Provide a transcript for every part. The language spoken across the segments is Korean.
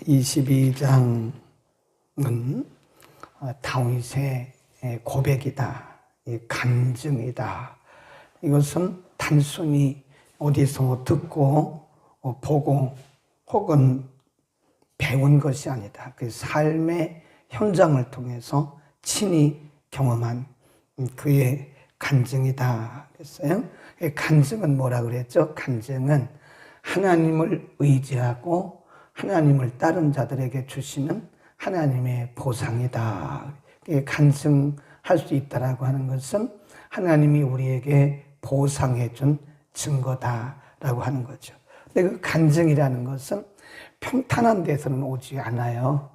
22장은 다윗의 고백이다, 간증이다. 이것은 단순히 어디서 듣고 보고 혹은 배운 것이 아니다. 그 삶의 현장을 통해서 친히 경험한 그의 간증이다 그랬어요. 간증은 뭐라 그랬죠? 간증은 하나님을 의지하고 하나님을 따른 자들에게 주시는 하나님의 보상이다. 간증할 수 있다라고 하는 것은 하나님이 우리에게 보상해 준 증거다라고 하는 거죠. 근데 그 간증이라는 것은 평탄한 데서는 오지 않아요.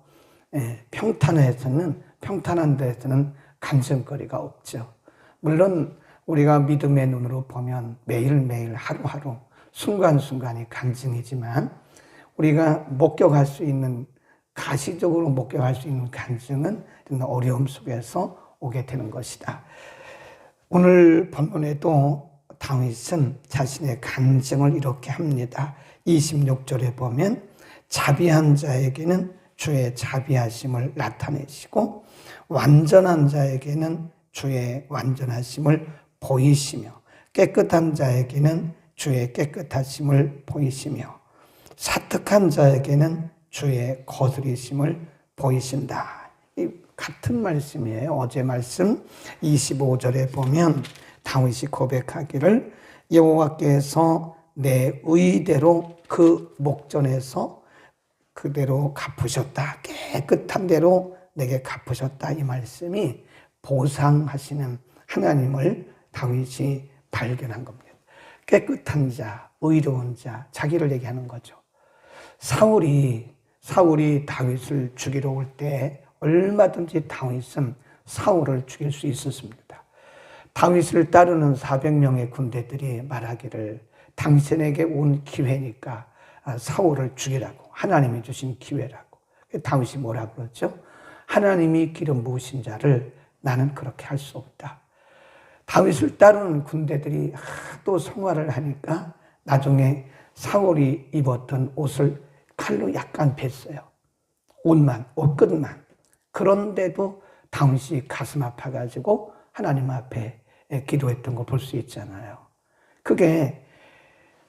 평탄한 데서는 간증거리가 없죠. 물론 우리가 믿음의 눈으로 보면 매일매일 하루하루 순간순간이 간증이지만 우리가 목격할 수 있는, 가시적으로 목격할 수 있는 간증은 어려움 속에서 오게 되는 것이다. 오늘 본문에도 다윗은 자신의 간증을 이렇게 합니다. 26절에 보면 자비한 자에게는 주의 자비하심을 나타내시고 완전한 자에게는 주의 완전하심을 보이시며 깨끗한 자에게는 주의 깨끗하심을 보이시며 사특한 자에게는 주의 거스리심을 보이신다. 이 같은 말씀이에요. 어제 말씀 25절에 보면 다윗이 고백하기를 여호와께서 내 의대로 그 목전에서 그대로 갚으셨다. 깨끗한 대로 내게 갚으셨다. 이 말씀이 보상하시는 하나님을 다윗이 발견한 겁니다. 깨끗한 자, 의로운 자, 자기를 얘기하는 거죠. 사울이 다윗을 죽이러 올 때 얼마든지 다윗은 사울을 죽일 수 있었습니다. 다윗을 따르는 400명의 군대들이 말하기를 당신에게 온 기회니까 사울을 죽이라고, 하나님이 주신 기회라고. 다윗이 뭐라고 그러죠? 하나님이 기름 부으신 자를 나는 그렇게 할 수 없다. 다윗을 따르는 군대들이 또 성화를 하니까 나중에 사울이 입었던 옷을 칼로 약간 뱄어요. 옷끝만. 그런데도 다윗이 가슴 아파가지고 하나님 앞에 기도했던 거 볼 수 있잖아요. 그게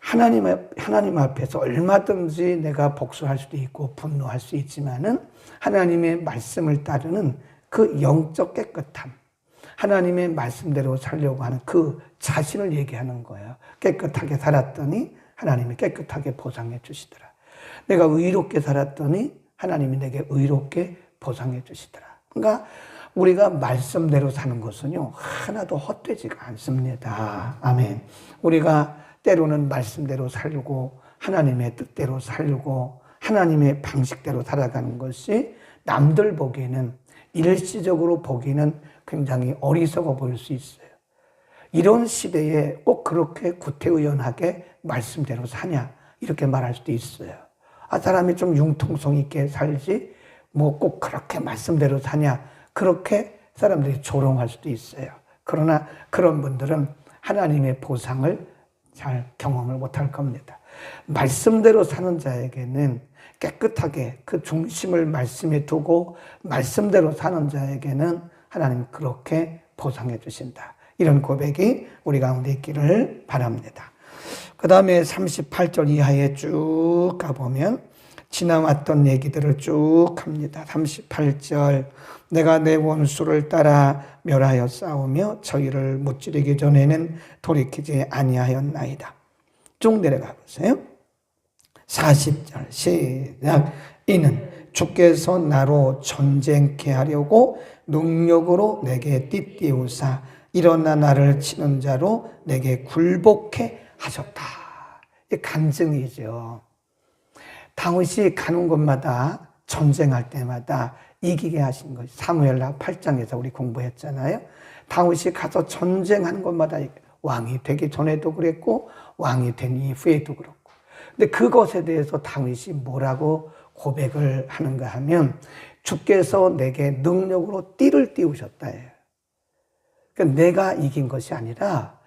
하나님 앞에서 얼마든지 내가 복수할 수도 있고 분노할 수 있지만은 하나님의 말씀을 따르는 그 영적 깨끗함, 하나님의 말씀대로 살려고 하는 그 자신을 얘기하는 거예요. 깨끗하게 살았더니 하나님이 깨끗하게 보상해 주시더라. 내가 의롭게 살았더니 하나님이 내게 의롭게 보상해 주시더라. 그러니까 우리가 말씀대로 사는 것은요, 하나도 헛되지가 않습니다. 아멘. 우리가 때로는 말씀대로 살고 하나님의 뜻대로 살고 하나님의 방식대로 살아가는 것이 남들 보기에는, 일시적으로 보기에는 굉장히 어리석어 보일 수 있어요. 이런 시대에 꼭 그렇게 구태의연하게 말씀대로 사냐 이렇게 말할 수도 있어요. 사람이 좀 융통성 있게 살지 뭐 꼭 그렇게 말씀대로 사냐, 그렇게 사람들이 조롱할 수도 있어요. 그러나 그런 분들은 하나님의 보상을 잘 경험을 못할 겁니다. 말씀대로 사는 자에게는 깨끗하게 그 중심을 말씀에 두고 말씀대로 사는 자에게는 하나님 그렇게 보상해 주신다. 이런 고백이 우리 가운데 있기를 바랍니다. 그 다음에 38절 이하에 쭉 가보면 지나왔던 얘기들을 쭉 합니다. 38절 내가 내 원수를 따라 멸하여 싸우며 저희를 무찌르기 전에는 돌이키지 아니하였나이다. 쭉 내려가 보세요. 40절 시작. 이는 주께서 나로 전쟁케 하려고 능력으로 내게 띠띠우사 일어나 나를 치는 자로 내게 굴복케 하셨다. 이 간증이죠. 다윗이 가는 곳마다 전쟁할 때마다 이기게 하신 것이 사무엘하 8장에서 우리 공부했잖아요. 다윗이 가서 전쟁하는 곳마다 왕이 되기 전에도 그랬고 왕이 된 이후에도 그렇고. 근데 그것에 대해서 다윗이 뭐라고 고백을 하는가 하면 주께서 내게 능력으로 띠를 띄우셨다 해요. 그러니까 내가 이긴 것이 아니라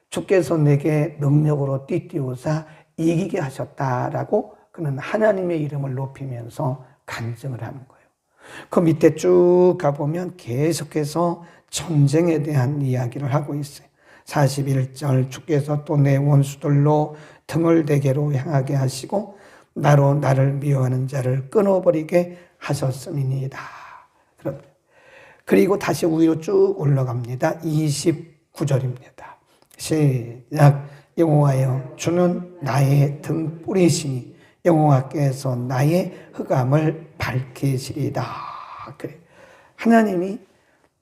주께서 내게 능력으로 띠 띄우사 이기게 하셨다라고 그는 하나님의 이름을 높이면서 간증을 하는 거예요. 그 밑에 쭉 가보면 계속해서 전쟁에 대한 이야기를 하고 있어요. 41절, 주께서 또 내 원수들로 등을 내게로 향하게 하시고 나로 나를 미워하는 자를 끊어버리게 하셨음이니이다. 그리고 다시 위로 쭉 올라갑니다. 29절입니다. 시작. 여호와여, 주는 나의 등불이시니 여호와께서 나의 흑암을 밝히시리다. 그래. 하나님이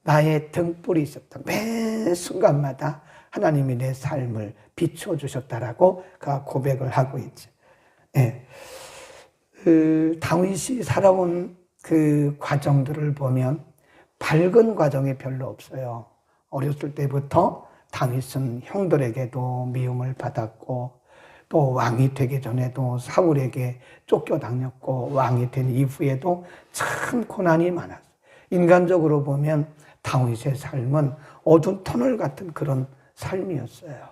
나의 등불이셨다. 매 순간마다 하나님이 내 삶을 비춰주셨다라고 그가 고백을 하고 있죠. 예. 다윗이 살아온 그 과정들을 보면 밝은 과정이 별로 없어요. 어렸을 때부터 다윗은 형들에게도 미움을 받았고 또 왕이 되기 전에도 사울에게 쫓겨다녔고 왕이 된 이후에도 참 고난이 많았어요. 인간적으로 보면 다윗의 삶은 어두운 터널 같은 그런 삶이었어요.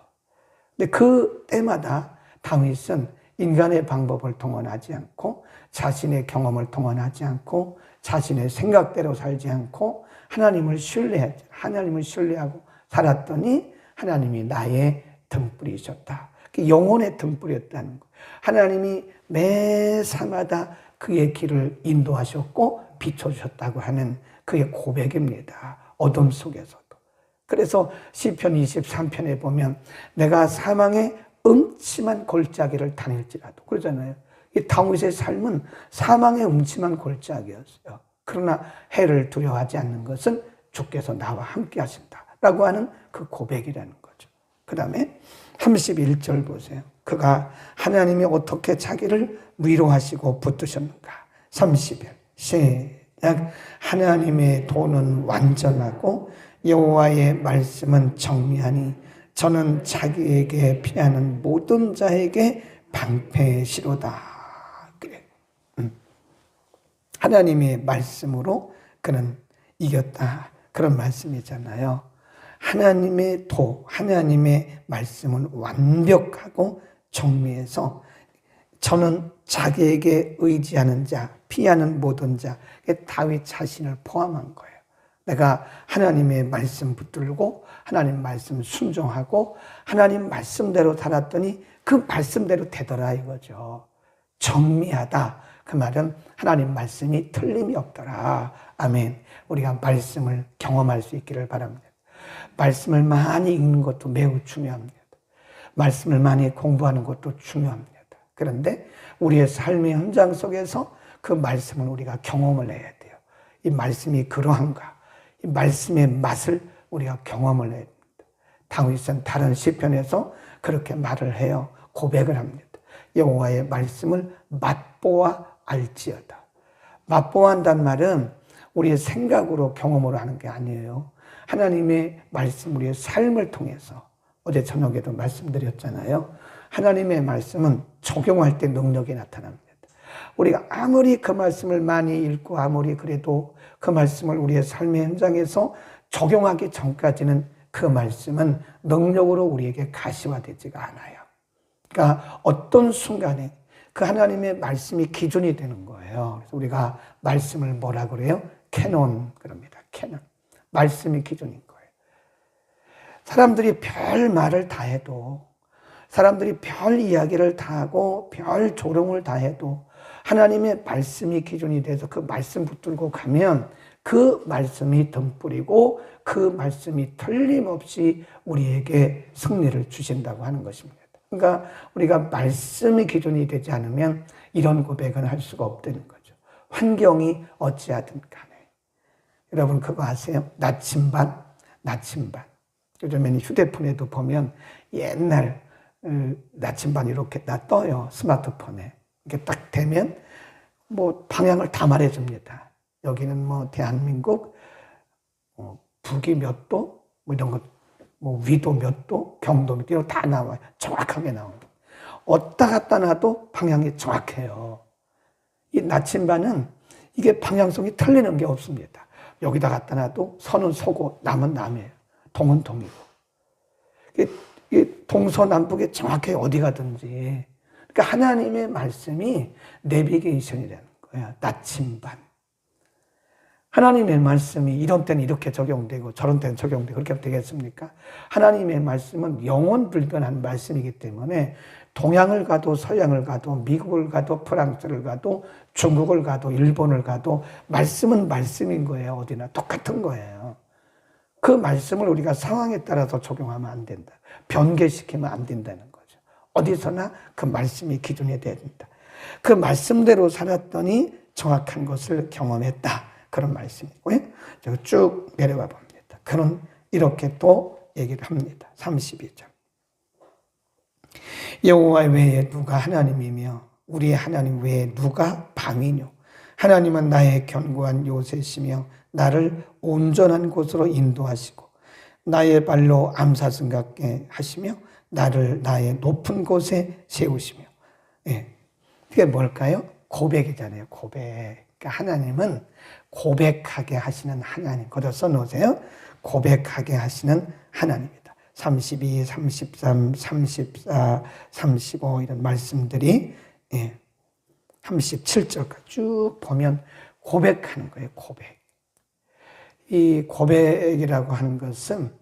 근데 그 때마다 다윗은 인간의 방법을 동원하지 않고 자신의 경험을 동원하지 않고 자신의 생각대로 살지 않고 하나님을 신뢰하고 살았더니 하나님이 나의 등불이셨다. 영혼의 등불이었다는 거. 하나님이 매 사마다 그의 길을 인도하셨고 비춰주셨다고 하는 그의 고백입니다. 어둠 속에서도. 그래서 시편 23편에 보면 내가 사망의 음침한 골짜기를 다닐지라도 그러잖아요. 이 다윗의 삶은 사망의 음침한 골짜기였어요. 그러나 해를 두려워하지 않는 것은 주께서 나와 함께 하신다라고 하는 그 고백이라는 거죠. 그 다음에 31절 보세요. 그가 하나님이 어떻게 자기를 위로하시고 붙드셨는가. 30절 시작. 하나님의 도는 완전하고 여호와의 말씀은 정미하니 저는 자기에게 피하는 모든 자에게 방패시로다. 그래. 하나님의 말씀으로 그는 이겼다. 그런 말씀이잖아요. 하나님의 하나님의 말씀은 완벽하고 정미해서 저는 자기에게 의지하는 자, 피하는 모든 자, 다윗 자신을 포함한 거예요. 내가 하나님의 말씀 붙들고 하나님 말씀 순종하고 하나님 말씀대로 살았더니 그 말씀대로 되더라 이거죠. 정미하다. 그 말은 하나님 말씀이 틀림이 없더라. 아멘. 우리가 말씀을 경험할 수 있기를 바랍니다. 말씀을 많이 읽는 것도 매우 중요합니다. 말씀을 많이 공부하는 것도 중요합니다. 그런데 우리의 삶의 현장 속에서 그 말씀을 우리가 경험을 해야 돼요. 이 말씀이 그러한가? 이 말씀의 맛을 우리가 경험을 해야 됩니다. 다윗은 다른 시편에서 그렇게 말을 해요. 고백을 합니다. 여호와의 말씀을 맛보아 알지어다. 맛보아한다는 말은 우리의 생각으로 경험으로 하는 게 아니에요. 하나님의 말씀, 우리의 삶을 통해서 어제 저녁에도 말씀드렸잖아요. 하나님의 말씀은 적용할 때 능력이 나타납니다. 우리가 아무리 그 말씀을 많이 읽고 아무리 그래도 그 말씀을 우리의 삶의 현장에서 적용하기 전까지는 그 말씀은 능력으로 우리에게 가시화되지가 않아요. 그러니까 어떤 순간에 그 하나님의 말씀이 기준이 되는 거예요. 그래서 우리가 말씀을 뭐라 그래요? 캐논 그럽니다. 캐논. 말씀이 기준인 거예요. 사람들이 별 말을 다 해도 사람들이 별 이야기를 다 하고 별 조롱을 다 해도 하나님의 말씀이 기준이 돼서 그 말씀 붙들고 가면 그 말씀이 등불이고 그 말씀이 틀림없이 우리에게 승리를 주신다고 하는 것입니다. 그러니까 우리가 말씀이 기준이 되지 않으면 이런 고백은 할 수가 없다는 거죠. 환경이 어찌하든 간에. 여러분 그거 아세요? 나침반. 요즘에는 휴대폰에도 보면 옛날 나침반 이렇게 다 떠요. 스마트폰에. 이렇게 딱 되면 뭐 방향을 다 말해줍니다. 여기는 뭐 대한민국 북이 몇 도, 뭐 이런 것, 뭐 위도 몇 도, 경도 몇 도, 다 나와요. 정확하게 나옵니다. 어디다 갖다 놔도 방향이 정확해요. 이 나침반은 이게 방향성이 틀리는 게 없습니다. 여기다 갖다 놔도 서는 서고 남은 남이에요. 동은 동이고. 이 동서남북에 정확하게 어디 가든지. 그러니까 하나님의 말씀이 내비게이션이라는 거야. 나침반. 하나님의 말씀이 이런 때는 이렇게 적용되고 저런 때는 적용되고 그렇게 되겠습니까? 하나님의 말씀은 영원 불변한 말씀이기 때문에 동양을 가도 서양을 가도 미국을 가도 프랑스를 가도 중국을 가도 일본을 가도 말씀은 말씀인 거예요. 어디나 똑같은 거예요. 그 말씀을 우리가 상황에 따라서 적용하면 안 된다. 변개시키면 안 된다는 거죠. 어디서나 그 말씀이 기준이 돼야 된다. 그 말씀대로 살았더니 정확한 것을 경험했다. 그런 말씀이고요. 제가 쭉 내려가 봅니다. 그는 이렇게 또 얘기를 합니다. 32절. 여호와 외에 누가 하나님이며 우리의 하나님 외에 누가 방이뇨. 하나님은 나의 견고한 요새시며 나를 온전한 곳으로 인도하시고 나의 발로 암사슴 같게 하시며 나를 나의 높은 곳에 세우시며. 예. 그게 뭘까요? 고백이잖아요. 고백. 그러니까 하나님은 고백하게 하시는 하나님. 거기다 써놓으세요. 고백하게 하시는 하나님이다. 32, 33, 34, 35 이런 말씀들이 37절까지 쭉 보면 고백하는 거예요. 고백. 이 고백이라고 하는 것은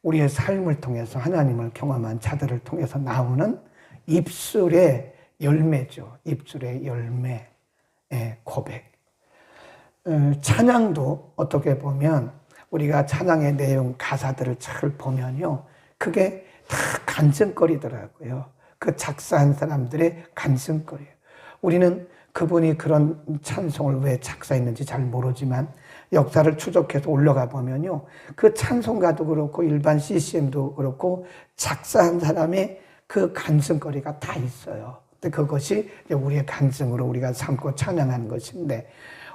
우리의 삶을 통해서 하나님을 경험한 자들을 통해서 나오는 입술의 열매죠. 입술의 열매, 고백. 찬양도 어떻게 보면 우리가 찬양의 내용 가사들을 잘 보면요, 그게 다 간증거리더라고요. 그 작사한 사람들의 간증거리예요. 우리는 그분이 그런 찬송을 왜 작사했는지 잘 모르지만 역사를 추적해서 올라가 보면요, 그 찬송가도 그렇고 일반 CCM도 그렇고 작사한 사람의 그 간증거리가 다 있어요. 근데 그것이 우리의 간증으로 우리가 삼고 찬양하는 것인데,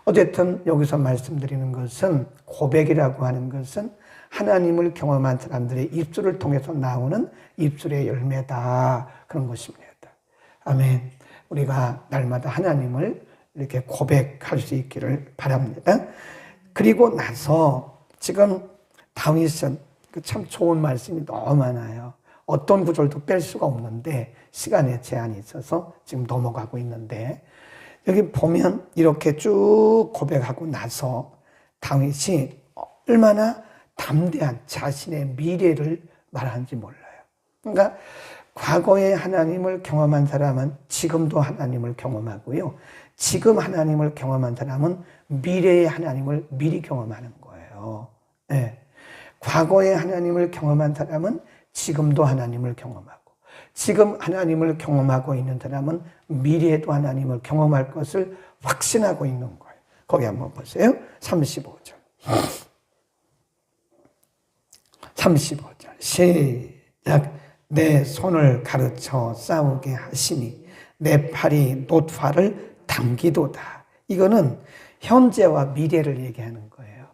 어쨌든 여기서 말씀드리는 것은 고백이라고 하는 것은 하나님을 경험한 사람들의 입술을 통해서 나오는 입술의 열매다. 그런 것입니다. 아멘. 우리가 날마다 하나님을 이렇게 고백할 수 있기를 바랍니다. 그리고 나서 지금 다윗은 참 좋은 말씀이 너무 많아요. 어떤 구절도 뺄 수가 없는데 시간에 제한이 있어서 지금 넘어가고 있는데, 여기 보면 이렇게 쭉 고백하고 나서 다윗이 얼마나 담대한 자신의 미래를 말하는지 몰라요. 그러니까 과거에 하나님을 경험한 사람은 지금도 하나님을 경험하고요, 지금 하나님을 경험한 사람은 미래의 하나님을 미리 경험하는 거예요. 네. 과거에 하나님을 경험한 사람은 지금도 하나님을 경험하고, 지금 하나님을 경험하고 있는 사람은 미래에도 하나님을 경험할 것을 확신하고 있는 거예요. 거기 한번 보세요. 35절. 35절. 시작. 내 손을 가르쳐 싸우게 하시니 내 팔이 놋화를 당기도다. 이거는 현재와 미래를 얘기하는 거예요.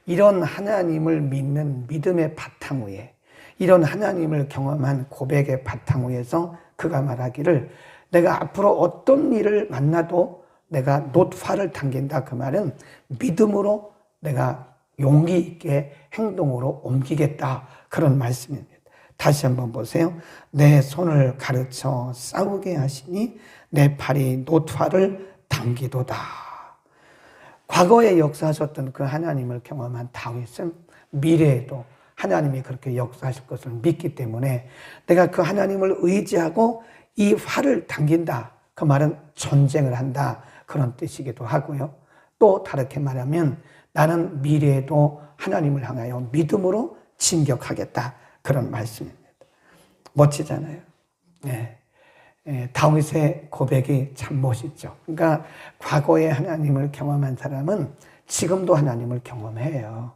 이런 하나님을 믿는 믿음의 바탕 위에, 이런 하나님을 경험한 고백의 바탕 위에서 그가 말하기를, 내가 앞으로 어떤 일을 만나도 내가 놋화를 당긴다. 그 말은 믿음으로 내가 용기 있게 행동으로 옮기겠다. 그런 말씀입니다. 다시 한번 보세요. 내 손을 가르쳐 싸우게 하시니 내 팔이 놋화를 당기도다. 과거에 역사하셨던 그 하나님을 경험한 다윗은 미래에도 하나님이 그렇게 역사하실 것을 믿기 때문에 내가 그 하나님을 의지하고 이 활을 당긴다. 그 말은 전쟁을 한다. 그런 뜻이기도 하고요. 또 다르게 말하면 나는 미래에도 하나님을 향하여 믿음으로 진격하겠다. 그런 말씀입니다. 멋지잖아요. 네. 다윗의 고백이 참 멋있죠. 그러니까 과거에 하나님을 경험한 사람은 지금도 하나님을 경험해요.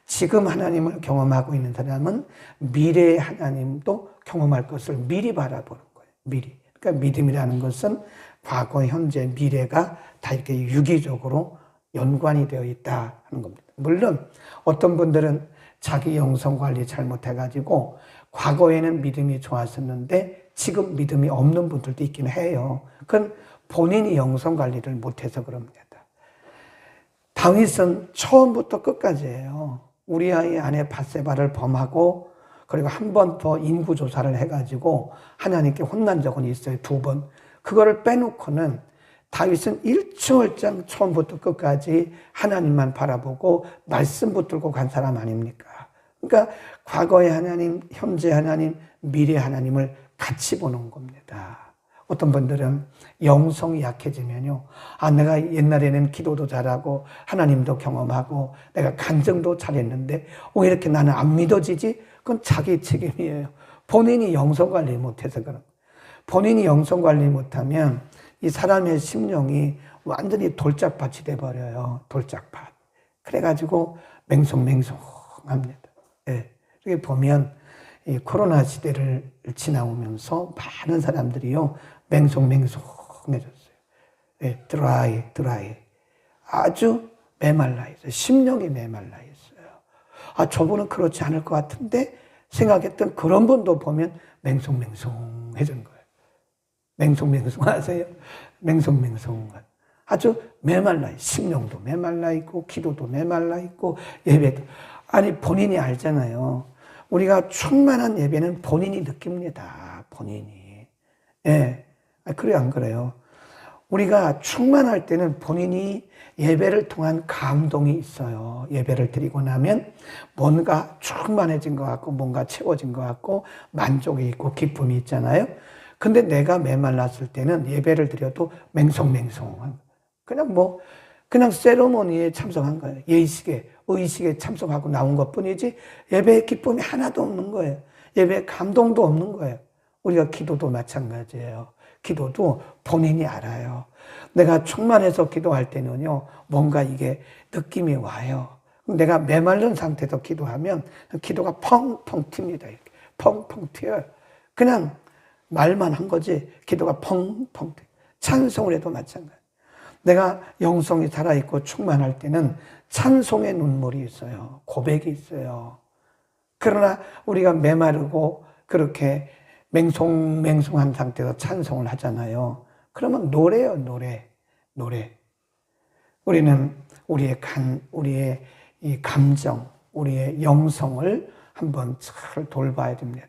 지금 하나님을 경험하고 있는 사람은 미래의 하나님도 경험할 것을 미리 바라보는 거예요. 미리. 그러니까 믿음이라는 것은 과거, 현재, 미래가 다 이렇게 유기적으로 연관이 되어 있다 하는 겁니다. 물론 어떤 분들은 자기 영성 관리 잘못해가지고 과거에는 믿음이 좋았었는데 지금 믿음이 없는 분들도 있긴 해요. 그건 본인이 영성 관리를 못해서 그럽니다. 다윗은 처음부터 끝까지예요. 우리아의 아내 밧세바를 범하고 그리고 한 번 더 인구조사를 해가지고 하나님께 혼난 적은 있어요. 2번. 그거를 빼놓고는 다윗은 일초월장 처음부터 끝까지 하나님만 바라보고 말씀 붙들고 간 사람 아닙니까? 그러니까 과거의 하나님, 현재 하나님, 미래 하나님을 같이 보는 겁니다. 어떤 분들은 영성이 약해지면요, 내가 옛날에는 기도도 잘하고 하나님도 경험하고 내가 간증도 잘했는데 왜 이렇게 나는 안 믿어지지? 그건 자기 책임이에요. 본인이 영성 관리 못해서 그런 거예요. 본인이 영성 관리 못하면 이 사람의 심령이 완전히 돌짝밭이 돼버려요. 돌짝밭. 그래가지고 맹송맹송합니다. 예. 이렇게 보면 이 코로나 시대를 지나오면서 많은 사람들이요, 맹송맹송해졌어요. 예, 드라이. 아주 메말라 있어요. 심령이 메말라 있어요. 저분은 그렇지 않을 것 같은데 생각했던 그런 분도 보면 맹송맹송해진 거예요. 맹송맹송하세요? 맹송맹송. 아주 메말라 있어요. 심령도 메말라 있고 기도도 메말라 있고 예배도. 아니 본인이 알잖아요. 우리가 충만한 예배는 본인이 느낍니다. 본인이. 예. 그래요, 안 그래요? 우리가 충만할 때는 본인이 예배를 통한 감동이 있어요. 예배를 드리고 나면 뭔가 충만해진 것 같고 뭔가 채워진 것 같고 만족이 있고 기쁨이 있잖아요. 근데 내가 메말랐을 때는 예배를 드려도 맹송맹송한, 그냥 세리머니에 참석한 거예요. 예의식에, 의식에 참석하고 나온 것 뿐이지 예배의 기쁨이 하나도 없는 거예요. 예배의 감동도 없는 거예요. 우리가 기도도 마찬가지예요. 기도도 본인이 알아요. 내가 충만해서 기도할 때는요, 뭔가 이게 느낌이 와요. 내가 메마른 상태에서 기도하면 기도가 펑펑 튑니다. 이렇게 펑펑 튀어요. 그냥 말만 한 거지 기도가 펑펑 튀어요. 찬송을 해도 마찬가지. 내가 영성이 살아있고 충만할 때는 찬송의 눈물이 있어요. 고백이 있어요. 그러나 우리가 메마르고 그렇게 맹송맹송한 상태에서 찬송을 하잖아요. 그러면 노래요, 노래. 우리는 우리의 이 감정, 우리의 영성을 한번 잘 돌봐야 됩니다.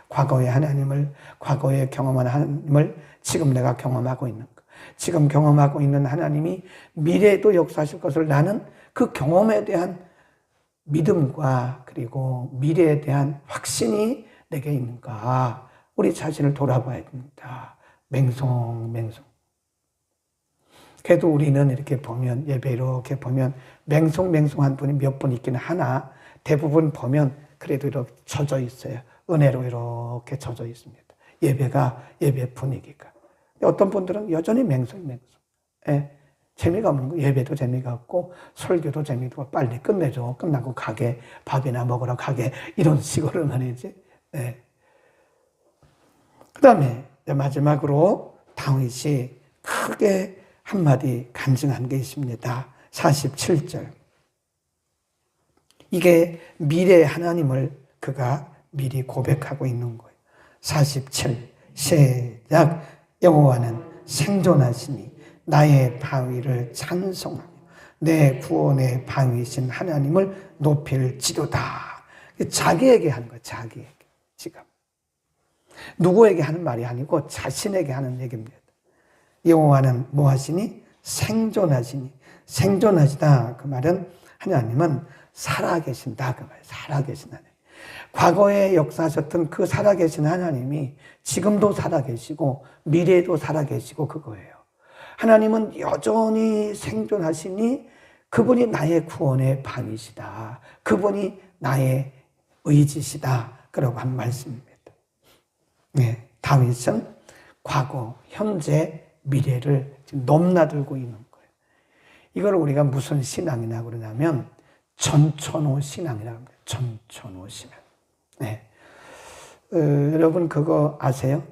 과거의 하나님을, 과거에 경험한 하나님을 지금 내가 경험하고 있는 것. 지금 경험하고 있는 하나님이 미래에도 역사하실 것을 나는 그 경험에 대한 믿음과 그리고 미래에 대한 확신이 내게 있는가. 우리 자신을 돌아봐야 됩니다. 맹송맹송. 그래도 우리는 이렇게 보면, 예배 이렇게 보면 맹송맹송한 분이 몇 분 있기는 하나 대부분 보면 그래도 이렇게 젖어 있어요. 은혜로 이렇게 젖어 있습니다. 예배가, 예배 분위기가. 어떤 분들은 여전히 맹송맹송. 예, 재미가 없는 거. 예배도 재미가 없고 설교도 재미가 없고 빨리 끝내줘. 끝나고 가게, 밥이나 먹으러 가게. 이런 식으로 말이지. 예. 그 다음에 마지막으로 다윗이 크게 한마디 간증한 게 있습니다. 47절. 이게 미래의 하나님을 그가 미리 고백하고 있는 거예요. 47 시작. 여호와는 생존하시니 나의 바위를 찬송하며 내 구원의 바위이신 하나님을 높일지도다. 자기에게 하는 거예요. 자기에게. 지금 누구에게 하는 말이 아니고 자신에게 하는 얘기입니다. 여호와는 뭐 하시니? 생존하시니. 생존하시다. 그 말은 하나님은 살아계신다. 그 말이에요. 살아계신 하나님. 과거에 역사하셨던 그 살아계신 하나님이 지금도 살아계시고 미래에도 살아계시고 그거예요. 하나님은 여전히 생존하시니 그분이 나의 구원의 방이시다. 그분이 나의 의지시다. 그러고 한 말씀입니다. 네, 다윗은 과거, 현재, 미래를 지금 넘나들고 있는 거예요. 이걸 우리가 무슨 신앙이나 그러냐면 전천후 신앙이라고 합니다. 전천후 신앙. 네. 여러분 그거 아세요?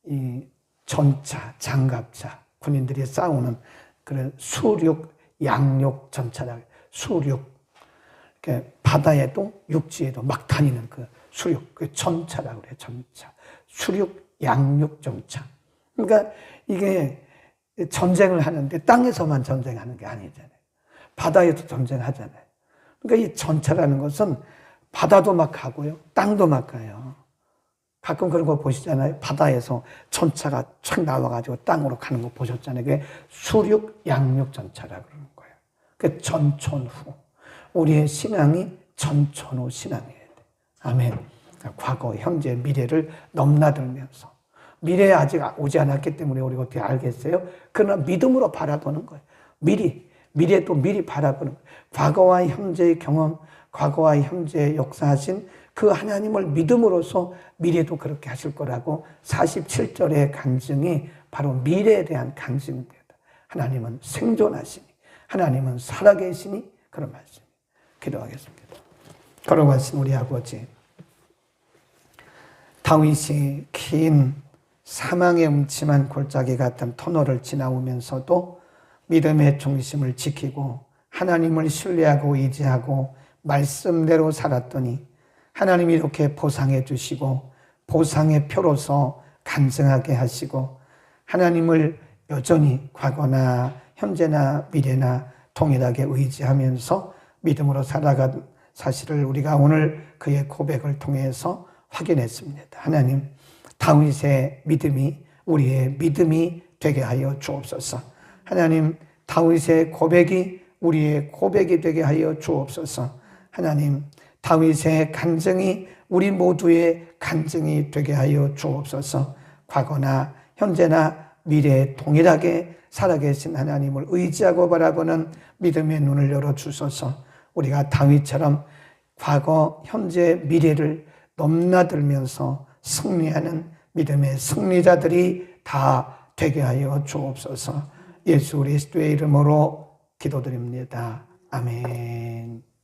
이 전차, 장갑차, 군인들이 싸우는 그런 수륙, 양륙 전차라. 수륙. 이렇게 바다에도 육지에도 막 다니는 그 수륙, 그 전차라고 그래요. 전차. 수륙, 양륙 전차. 그러니까 이게 전쟁을 하는데 땅에서만 전쟁하는 게 아니잖아요. 바다에도 전쟁하잖아요. 그러니까 이 전차라는 것은 바다도 막 가고요. 땅도 막 가요. 가끔 그런 거 보시잖아요. 바다에서 전차가 촥 나와가지고 땅으로 가는 거 보셨잖아요. 그게 수륙, 양육 전차라고 그러는 거예요. 그 전천후. 우리의 신앙이 전천후 신앙이에요. 아멘. 과거, 현재, 미래를 넘나들면서. 미래에 아직 오지 않았기 때문에 우리가 어떻게 알겠어요? 그러나 믿음으로 바라보는 거예요. 미래도 미리 바라보는 거예요. 과거와 현재의 경험, 과거와 현재의 역사하신 그 하나님을 믿음으로써 미래도 그렇게 하실 거라고 47절의 간증이 바로 미래에 대한 간증입니다. 하나님은 생존하시니, 하나님은 살아계시니, 그런 말씀. 기도하겠습니다. 걸어가신 우리 아버지, 다윗이 긴 사망의 음침한 골짜기 같은 터널을 지나오면서도 믿음의 중심을 지키고 하나님을 신뢰하고 의지하고 말씀대로 살았더니 하나님이 이렇게 보상해 주시고 보상의 표로서 간증하게 하시고 하나님을 여전히 과거나 현재나 미래나 동일하게 의지하면서 믿음으로 살아간 사실을 우리가 오늘 그의 고백을 통해서 확인했습니다. 하나님, 다윗의 믿음이 우리의 믿음이 되게 하여 주옵소서. 하나님, 다윗의 고백이 우리의 고백이 되게 하여 주옵소서. 하나님, 다윗의 간증이 우리 모두의 간증이 되게 하여 주옵소서. 과거나 현재나 미래에 동일하게 살아계신 하나님을 의지하고 바라보는 믿음의 눈을 열어주소서. 우리가 다윗처럼 과거, 현재, 미래를 넘나들면서 승리하는 믿음의 승리자들이 다 되게 하여 주옵소서. 예수 그리스도의 이름으로 기도드립니다. 아멘.